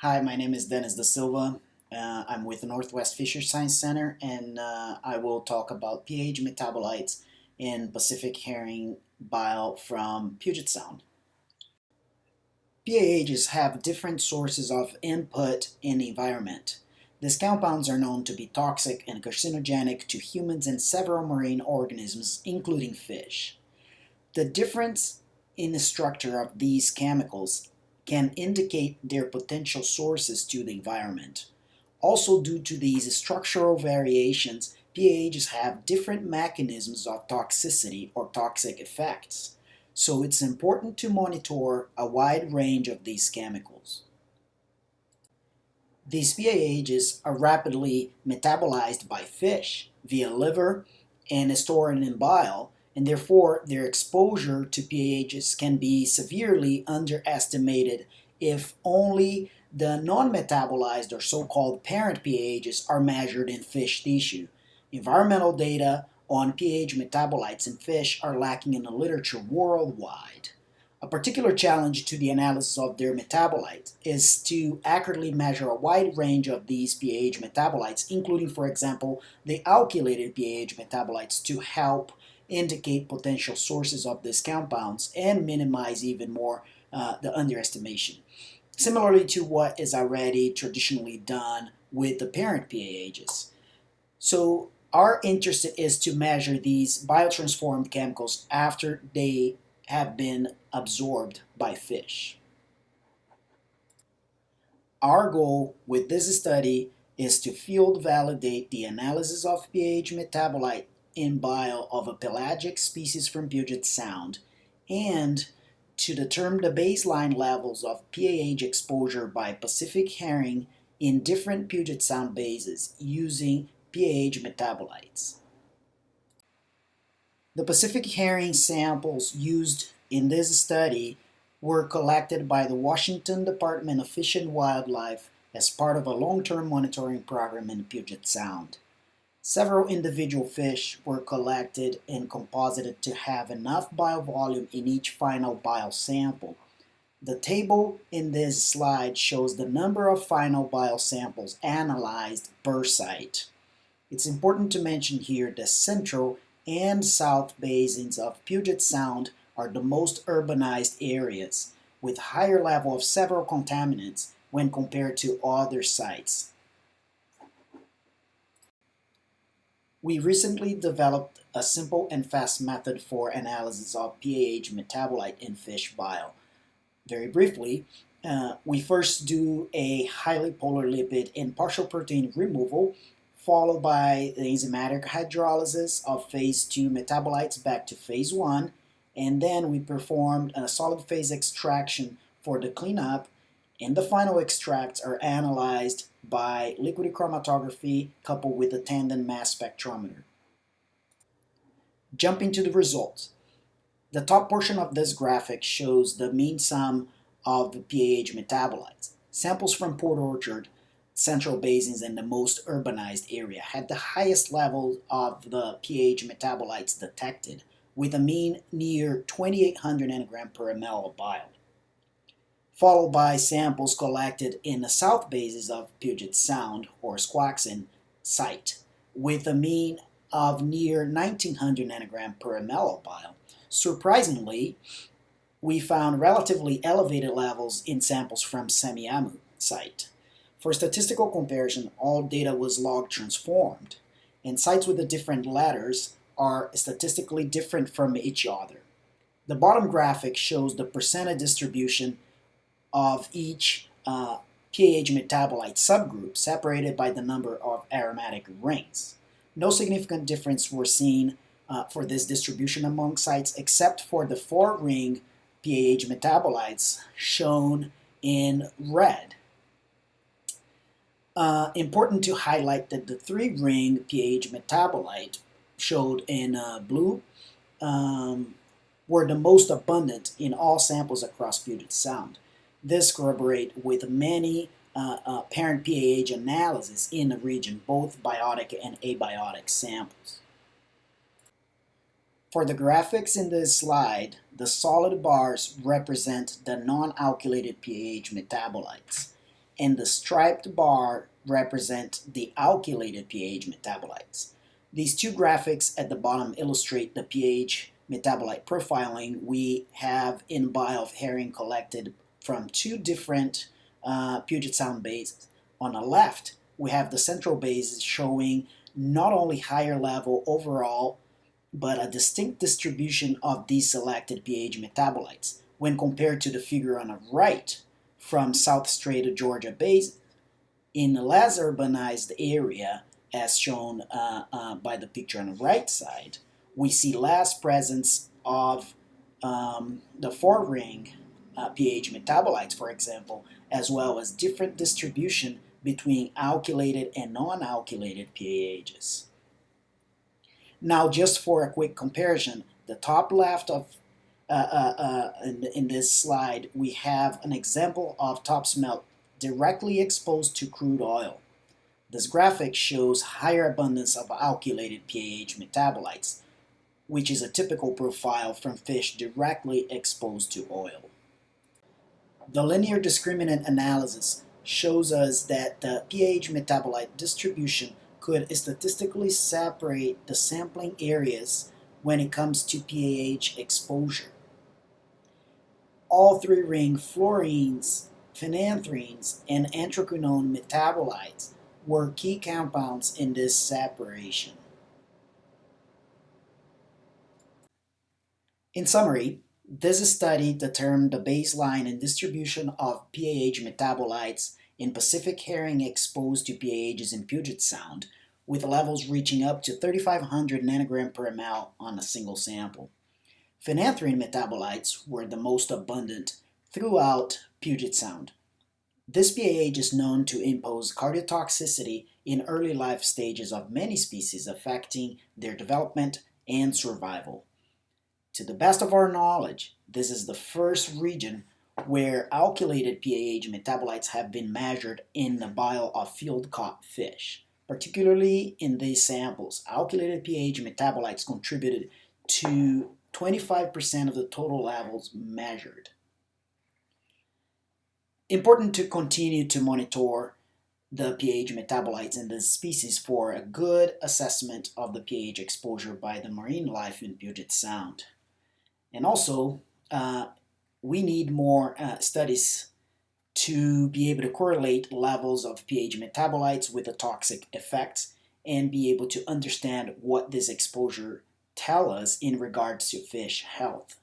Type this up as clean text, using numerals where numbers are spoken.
Hi, my name is Dennis Da Silva. I'm with the Northwest Fisher Science Center, and I will talk about pH metabolites in Pacific herring bile from Puget Sound. PAHs have different sources of input in the environment. These compounds are known to be toxic and carcinogenic to humans and several marine organisms, including fish. The difference in the structure of these chemicals can indicate their potential sources to the environment. Also, due to these structural variations, PAHs have different mechanisms of toxicity or toxic effects. So it's important to monitor a wide range of these chemicals. These PAHs are rapidly metabolized by fish via liver and stored in bile, and therefore their exposure to PAHs can be severely underestimated if only the non-metabolized or so-called parent PAHs are measured in fish tissue. Environmental data on pH metabolites in fish are lacking in the literature worldwide. A particular challenge to the analysis of their metabolites is to accurately measure a wide range of these pH metabolites, including, for example, the alkylated pH metabolites, to help indicate potential sources of these compounds and minimize even more the underestimation. Similarly to what is already traditionally done with the parent PAHs. So our interest is to measure these biotransformed chemicals after they have been absorbed by fish. Our goal with this study is to field validate the analysis of pH metabolite in bile of a pelagic species from Puget Sound and to determine the baseline levels of PAH exposure by Pacific herring in different Puget Sound bases using PAH metabolites. The Pacific herring samples used in this study were collected by the Washington Department of Fish and Wildlife as part of a long-term monitoring program in Puget Sound. Several individual fish were collected and composited to have enough bile volume in each final bile sample. The table in this slide shows the number of final bile samples analyzed per site. It's important to mention here the central and south basins of Puget Sound are the most urbanized areas, with higher level of several contaminants when compared to other sites. We recently developed a simple and fast method for analysis of PAH metabolite in fish bile. Very briefly, we first do a highly polar lipid and partial protein removal, followed by the enzymatic hydrolysis of phase 2 metabolites back to phase 1, and then we performed a solid phase extraction for the cleanup, and the final extracts are analyzed by liquid chromatography coupled with a tandem mass spectrometer. Jumping to the results. The top portion of this graphic shows the mean sum of the PAH metabolites. Samples from Port Orchard, central basins, and the most urbanized area had the highest level of the pH metabolites detected, with a mean near 2,800 nanogram per ml of bile, followed by samples collected in the south bases of Puget Sound or Squaxin site, with a mean of near 1,900 nanogram per ml of bile. Surprisingly, we found relatively elevated levels in samples from Semiahmoo site. For statistical comparison, all data was log transformed, and sites with the different letters are statistically different from each other. The bottom graphic shows the percentage distribution of each pH metabolite subgroup separated by the number of aromatic rings. No significant difference were seen for this distribution among sites except for the 4-ring PAH metabolites shown in red. Important to highlight that the 3-ring PAH metabolite showed in blue were the most abundant in all samples across Puget Sound. This corroborates with many parent PAH analysis in the region, both biotic and abiotic samples. For the graphics in this slide, the solid bars represent the non-alkylated PAH metabolites, and the striped bar represent the alkylated PAH metabolites. These two graphics at the bottom illustrate the PAH metabolite profiling we have in bile of herring collected from two different Puget Sound bases. On the left, we have the central base showing not only higher level overall, but a distinct distribution of these selected PAH metabolites when compared to the figure on the right from South Strait of Georgia Basin. In the less urbanized area, as shown by the picture on the right side, we see less presence of the four-ring PAH metabolites, for example, as well as different distribution between alkylated and non-alkylated PAHs. Now, just for a quick comparison, the top left of in this slide, we have an example of top smelt directly exposed to crude oil. This graphic shows higher abundance of alkylated PAH metabolites, which is a typical profile from fish directly exposed to oil. The linear discriminant analysis shows us that the PAH metabolite distribution could statistically separate the sampling areas when it comes to PAH exposure. All three-ring fluorines, phenanthrines, and anthraquinone metabolites were key compounds in this separation. In summary, this study determined the baseline and distribution of PAH metabolites in Pacific herring exposed to PAHs in Puget Sound, with levels reaching up to 3,500 nanogram per ml on a single sample. Phenanthrine metabolites were the most abundant throughout Puget Sound. This PAH is known to impose cardiotoxicity in early life stages of many species, affecting their development and survival. To the best of our knowledge, this is the first region where alkylated PAH metabolites have been measured in the bile of field-caught fish. Particularly in these samples, alkylated PAH metabolites contributed to 25% of the total levels measured. Important to continue to monitor the PAH metabolites in this species for a good assessment of the PAH exposure by the marine life in Puget Sound. And also, we need more studies to be able to correlate levels of PAH metabolites with the toxic effects and be able to understand what this exposure tells us in regards to fish health.